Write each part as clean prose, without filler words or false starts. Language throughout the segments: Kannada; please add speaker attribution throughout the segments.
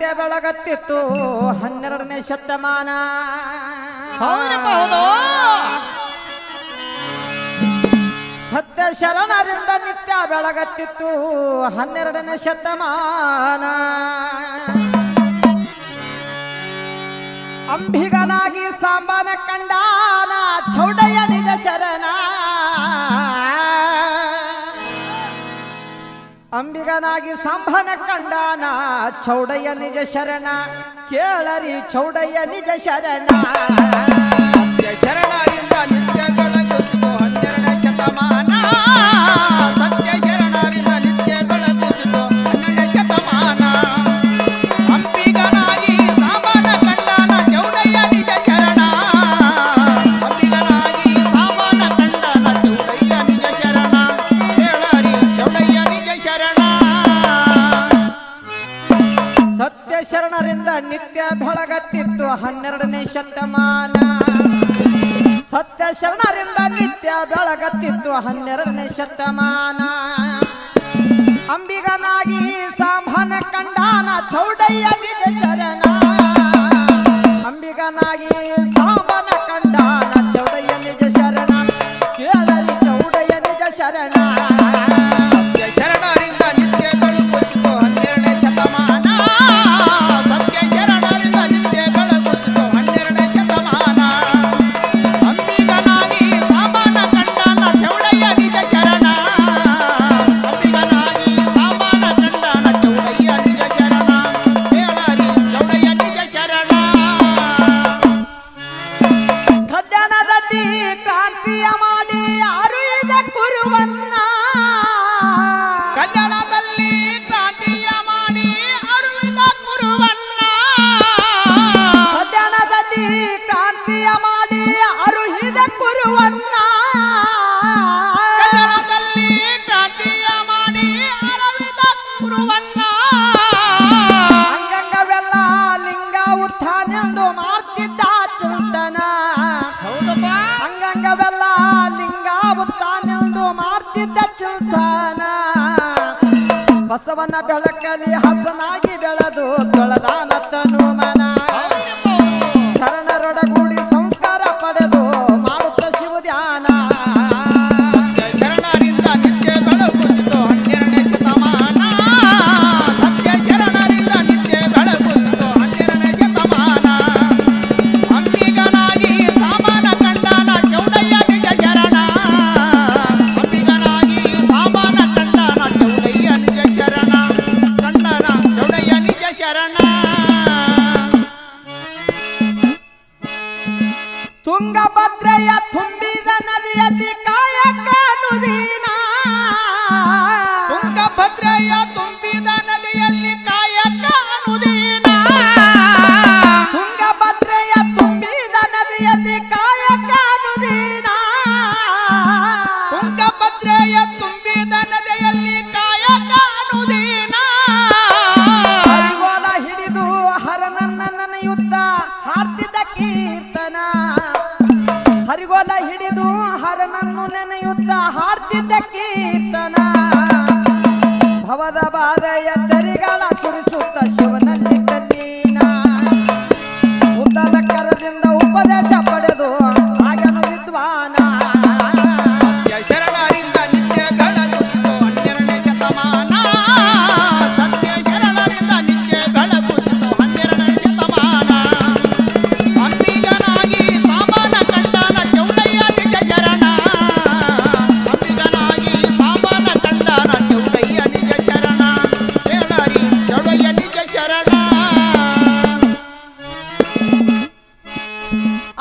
Speaker 1: ನಿತ್ಯ ಬೆಳಗತ್ತಿತ್ತು 12ನೇ ಶತಮಾನ.
Speaker 2: ಹೌದು
Speaker 1: ಸತ್ಯ ಶರಣರಿಂದ ನಿತ್ಯ ಬೆಳಗತ್ತಿತ್ತು 12ನೇ ಶತಮಾನ. ಅಂಬಿಗನಾಗಿ ಸಾಂಬಾನ ಕಂಡಾನ ಚೌಡಯ್ಯ ನಿಜ ಶರಣ. ಅಂಬಿಗನಾಗಿ ಸಾಂಬಾನ ಕಂಡಾನ ಚೌಡಯ್ಯ ನಿಜ ಶರಣ. ಕೇಳರಿ ಚೌಡಯ್ಯ ನಿಜ ಶರಣ.
Speaker 2: ಶರಣರಿಂದ ನಿತ್ಯ ಬೆಳಗುತ್ತಿತ್ತು 12ನೇ ಶತಮಾನ. ಸತ್ಯ ಶರಣರಿಂದ ನಿತ್ಯ ಬೆಳಗುತ್ತಿತ್ತು 12ನೇ ಶತಮಾನ. ಅಂಬಿಗನಾಗಿ ಸಾಂಬಾನ ಕಂಡಾನ ಚೌಡಯ್ಯ ನಿಜ ಶರಣ. ಅಂಬಿಗನಾಗಿ ಸಾಂಬಾನ ಕಂಡಾನ ಚೌಡಯ್ಯ ನಿಜ ಶರಣ. ಕೇಳರಿ ಚೌಡಯ್ಯ ನಿಜ ಶರಣ.
Speaker 1: ಸತ್ಯ ಶರಣರಿಂದ ನಿತ್ಯ ಬೆಳಗತ್ತಿತ್ತು 12ನೇ ಶತಮಾನ. ಸತ್ಯ ಶರಣರಿಂದ ನಿತ್ಯ ಬೆಳಗತ್ತಿತ್ತು 12ನೇ ಶತಮಾನ. ಅಂಬಿಗನಾಗಿ ಸಾಂಬಾನ ಕಂಡಾನ ಚೌಡಯ್ಯ ನಿಜ ಶರಣ. ಅಂಬಿಗನಾಗಿ ಸಾಂಬಾನ ಕಂಡಾನ ಚೌಡಯ್ಯ ನಿಜ ಶರಣ. ಕೇಳರಿ ಚೌಡಯ್ಯ ನಿಜ ಶರಣ.
Speaker 2: ಶರಣರಿಂದ ನಿತ್ಯ ಬೆಳಗುತ್ತಿತ್ತು 12ನೇ ಶತಮಾನ. ಸತ್ಯ ಶರಣರಿಂದ ನಿತ್ಯ ಬೆಳಗುತ್ತಿತ್ತು 12ನೇ ಶತಮಾನ. ಅಂಬಿಗನಾಗಿ ಸಾಂಬಾನ ಕಂಡಾನ ಚೌಡಯ್ಯ ನಿಜ ಶರಣ. ಅಂಬಿಗನಾಗಿ ಸಾಂಬಾನ ಕಂಡಾನ ಚೌಡಯ್ಯ ನಿಜ ಶರಣ. ಕೇಳರಿ ಚೌಡಯ್ಯ ನಿಜ ಶರಣ.
Speaker 1: ಕಲ್ಯಾಣದಲ್ಲಿ ಕ್ರಾಂತಿಯ ಮಾಡಿ ಅರುಯಿದ ಕುರುವನ್ನ.
Speaker 2: ಕಲ್ಯಾಣದಲ್ಲಿ ಕ್ರಾಂತಿಯ ಮಾಡಿ ಅರುವಿದ ಕುರುವನ್ನ.
Speaker 1: ಕಲ್ಯಾಣದಲ್ಲಿ ಕ್ರಾಂತಿಯ ಮಾಡಿ ಅರುಹಿದ ಕುರುವನ್ನ.
Speaker 2: ಕಲ್ಯಾಣದಲ್ಲಿ ಕ್ರಾಂತಿಯ ಮಾಡಿ ಅರವಿದ ಕುರುವನ್ನ.
Speaker 1: ಅಂಗಂಗವೆಲ್ಲ ಲಿಂಗ ಉತ್ಥಾನೆಂದು ಮಾಡ್ತಿದ್ದ ಚಿಂತನ.
Speaker 2: ಹೌದಪ್ಪ.
Speaker 1: ಅಂಗಂಗವೆಲ್ಲ ಲಿಂಗ ಉತ್ಥಾನೆಂದು ಮಾಡ್ತಿದ್ದ ಚಿಂತನ. ಬಸವನ ಬೆಳಕಲ್ಲಿ ಹಸನಾಗಿ ಬೆಳೆದು ತೊಳೆದಾನ ತನು ಮನ. ಶರಣರೊಡಗೂಡಿ ಸಂಸ್ಕಾರ ಪಡೆದು ಮಾಡುತ್ತ ಶಿವ ಧ್ಯಾನ.
Speaker 2: ಶರಣರಿಂದ ನಿತ್ಯ ಬೆಳಗುತ್ತಿತ್ತು 12ನೇ ಶತಮಾನ. ಸತ್ಯ ಶರಣರಿಂದ ನಿತ್ಯ ಬೆಳಗುತ್ತಿತ್ತು 12ನೇ ಶತಮಾನ. ಅಂಬಿಗನಾಗಿ ಸಾಮಾನ ಕಂಡಾನ ಚೌಡಯ್ಯ ನಿಜ ಶರಣ. ಅಂಬಿಗನಾಗಿ ಸಾಮಾನ ಕಂಡಾನ ಚೌಡಯ್ಯ ನಿಜ ಶರಣ. ಕಂಡನ ಚೌಡಯ್ಯ ನಿಜ ಶರಣ.
Speaker 1: ತುಂಗಭದ್ರೆಯ ತುಂಬಿದ ನದಿಯಲ್ಲಿ ಕಾಯಕ ನುದೀನ.
Speaker 2: ತುಂಗಭದ್ರೆಯ ತುಂಬಿದ ನದಿಯಲ್ಲಿ ಕಾಯಕ ಅನುದೀನ.
Speaker 1: ತುಂಗಭದ್ರೆಯ ತುಂಬಿದ ನದಿಯಲ್ಲಿ ಕಾಯಕ ನುದೀನ.
Speaker 2: ತುಂಗಭದ್ರೆಯ ತುಂಬಿದ ನದಿಯಲ್ಲಿ ಕಾಯಕ ಅನುದೀನ.
Speaker 1: ಹರಿಗೋಲ ಹಿಡಿದು ಹರನನ್ನ ನೆನೆಯುತ್ತ ಹಾಡ್ತಿದ್ದ ಕೀರ್ತನ. ಹರಿಗೋಲ ಹಿಡಿದು ಹರನನ್ನು ನೆನೆಯುತ್ತ ಹಾಡ್ತಿದ್ದ ಕೀರ್ತನ. ಭವದ ಬಾಧೆಯ ತೆರಿಗಳ ಸುರಿಸುತ್ತ ಶಿವನಲ್ಲಿ ತಲ್ಲೀನ. ಉದ್ದದ ಕರದಿಂದ ಉಪದೇಶ ಪಡೆದು ಆಗನು ವಿದ್ವಾನ.
Speaker 2: ಶರಣರಿಂದ ನಿತ್ಯ ಬೆಳಗುತ್ತಿತ್ತು 12ನೇ ಶತಮಾನ. ಸತ್ಯ ಶರಣರಿಂದ ನಿತ್ಯ ಬೆಳಗುತ್ತಿತ್ತು 12ನೇ ಶತಮಾನ. ಅಂಬಿಗನಾಗಿ ಸಾಮಾನ ಕಂಡಾನ ಚೌಡಯ್ಯ ನಿಜ ಶರಣ. ಅಂಬಿಗನಾಗಿ ಸಾಮಾನ ಕಂಡಾನ ಚೌಡಯ್ಯ ನಿಜ ಶರಣ. ಕೇಳರಿ ಚೌಡಯ್ಯ ನಿಜ ಶರಣ.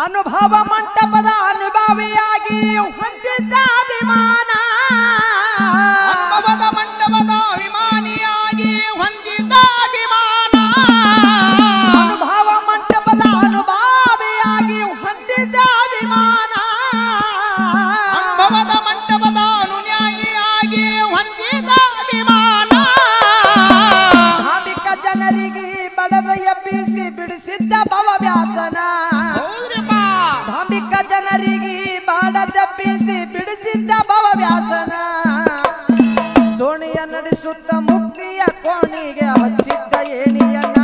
Speaker 1: ಅನುಭವ ಮಂಟಪದ ಅನುಭವಿಯಾಗಿ ಹೊಂದಿದ್ದ ಅಭಿಮಾನ.
Speaker 2: ಅನುಭವದ ಮಂಟಪದ ಅಭಿಮಾನಿಯಾಗಿ ಹೊಂದಿದ್ದ ಅಭಿಮಾನ.
Speaker 1: ಅನುಭವ ಮಂಟಪದ ಅನುಭವಿಯಾಗಿ ಹೊಂದಿದ್ದ ಅಭಿಮಾನ.
Speaker 2: ಅನುಭವದ ಮಂಟಪದ ಅನುನ್ಯಾಯಿಯಾಗಿ ಹೊಂದಿದ ಅಭಿಮಾನ.
Speaker 1: ಧಾರ್ಮಿಕ ಜನರಿಗೆ ಬಡದ ಎಬ್ಬಿಸಿ ಬಿಡಿಸಿದ್ದ ಭವವ್ಯಾಸನ.
Speaker 2: ಹೌದ್ರಪ್ಪ.
Speaker 1: ಧಾರ್ಮಿಕ ಜನರಿಗೆ ಬಡದ ಎಬ್ಬಿಸಿ ಬಿಡಿಸಿದ್ದ ಭವವ್ಯಾಸನ. ದೋಣಿಯ ನಡೆಸುತ್ತ ಮುಕ್ತಿಯ ಕೋಣಿಗೆ ಹಚ್ಚಿದ್ದ ಏಣಿಯನ್ನ.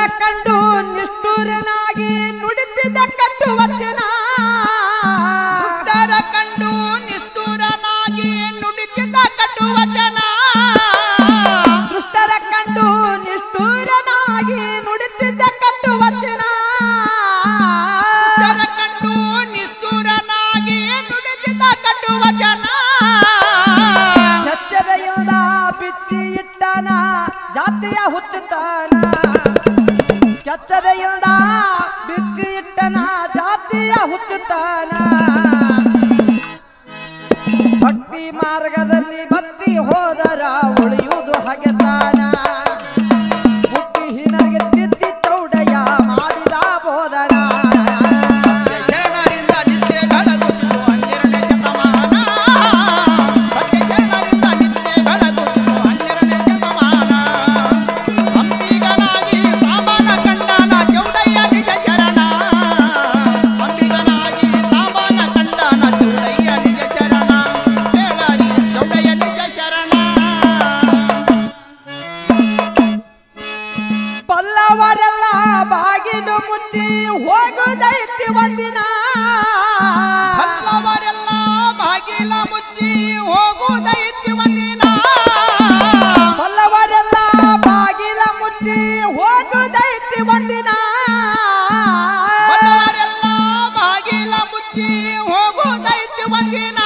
Speaker 1: ದುಷ್ಟರ ಕಂಡು ನಿಷ್ಠುರನಾಗಿ ನುಡಿತಿದ್ದ ಕಟ್ಟು ವಚನ
Speaker 2: ದುಷ್ಟರ ಕಂಡು ನಿಷ್ಠುರನಾಗಿ ನುಡಿತಿದ್ದ ಕಟ್ಟು ವಚನ
Speaker 1: ದುಷ್ಟರ ಕಂಡು ನಿಷ್ಠುರನಾಗಿ ನುಡಿತಿದ್ದ ಕಟ್ಟು ವಚನ
Speaker 2: ದುಷ್ಟರ ಕಂಡು ನಿಷ್ಠುರನಾಗಿ ನುಡಿತಿದ್ದ ಕಟ್ಟು ವಚನ
Speaker 1: ಎಚ್ಚರೆಯಿಂದ ಬಿತ್ತಿ ಇಟ್ಟನ ಜಾತಿಯ ಹುಚ್ಚುತ್ತಾನ ಎಚ್ಚರೆಯಿಂದ ಬಿತ್ತಿ ಇಟ್ಟನ ಜಾತಿಯ ಹುಚ್ಚುತ್ತಾನ ಭಕ್ತಿ ಮಾರ್ಗದಲ್ಲಿ ಭಕ್ತಿ ಹೋದರ ಉಳಿಯುವುದು ಹಗೆತಾನ ಬುದ್ಧಿಹೀನರಿಗೆ ತಿದ್ದಿ ಚೌಡಯ್ಯ ಮಾಡಿದ ಬೋಧನ
Speaker 2: ಶರಣರಿಂದ ನಿತ್ಯ ಬೆಳಗುತ್ತಿದ್ದು 12ನೇ ಶತಮಾನ ಸತ್ಯ ಶರಣರಿಂದ ನಿತ್ಯ ಬೆಳಗುತ್ತಿದ್ದು 12ನೇ ಶತಮಾನ ಅಂಬಿಗನಾಗಿ ಸಾಮಾನ ಕಂಡನ ಚೌಡಯ್ಯ ನಿಜ ಶರಣ ಅಂಬಿಗನಾಗಿ ಸಾಮಾನ ಕಂಡನ ಚೌಡಯ್ಯ ನಿಜ ಶರಣ ಕೇಳರಿ ಚೌಡಯ್ಯ ನಿಜ ಶರಣ
Speaker 1: ಪಲ್ಲವರೆಲ್ಲ ಬಾಗಿಲು ಮುಚ್ಚಿ ಹೋಗುದೈತಿ ಒಂದಿನ
Speaker 2: ಹಲ್ಲವರೆಲ್ಲ ಬಾಗಿಲ ಮುಚ್ಚಿ ಹೋಗುವುದೈತಿ ಒಂದಿನ
Speaker 1: ಪಲ್ಲವರೆಲ್ಲ ಬಾಗಿಲ ಮುಚ್ಚಿ ಹೋಗುದೈತಿ ಒಂದಿನ
Speaker 2: ಬಲ್ಲವರೆಲ್ಲ ಬಾಗಿಲ ಮುಚ್ಚಿ ಹೋಗುವುದೈತಿ ಒಂದಿನ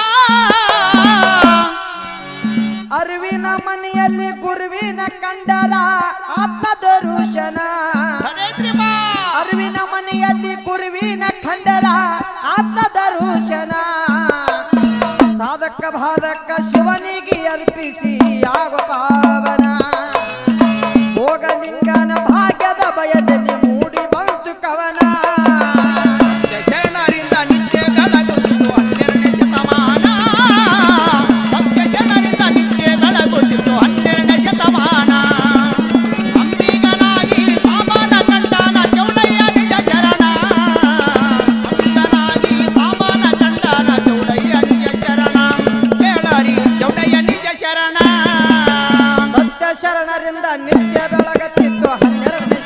Speaker 1: ಅರಿವಿನ ಮನೆಯಲ್ಲಿ ಗುರುವಿನ ಕಂಡರ ಆತ್ಮದರುಶನ
Speaker 2: ಹರೇತ್ರಿ ಬಾ
Speaker 1: ಅರಿವಿನ ಮನೆಯಲ್ಲಿ ಗುರುವಿನ ಕಂಡರ ಆತ್ಮದರುಶನ ಸಾಧಕ ಬಾಧಕ ಶಿವನಿಗೆ ಅರ್ಪಿಸಿ ಆಗ ಪಾವನ ಹೋಗಲಿಂಗನ ಭಾಗ್ಯದ ಭಯದಲ್ಲಿ ಮೂಡಿ ಬಂತು ಕವನ
Speaker 2: ಶರಣರಿಂದ ನಿತ್ಯ ಬೆಳಗುತ್ತಿದ್ದು 12ನೇ ಶತಮಾನ ಸತ್ಯ ಶರಣರಿಂದ ನಿತ್ಯ ಬೆಳಗುತ್ತಿದ್ದು 12ನೇ ಶತಮಾನ ಅಂಬಿಗನಾಗಿ ಸಾಮಾನ ಕಂಡನ ಚೌಡಯ್ಯ ನಿಜ ಶರಣ ಅಂಬಿಗನಾಗಿ ಸಾಮಾನ ಕಂಡನ ಚೌಡಯ್ಯ ನಿಜ ಶರಣ ಕೇಳರಿ ಚೌಡಯ್ಯ ನಿಜ ಶರಣ
Speaker 1: ಸತ್ಯ ಶರಣರಿಂದ ನಿತ್ಯ ಬೆಳಗತ್ತಿತ್ತು 12ನೇ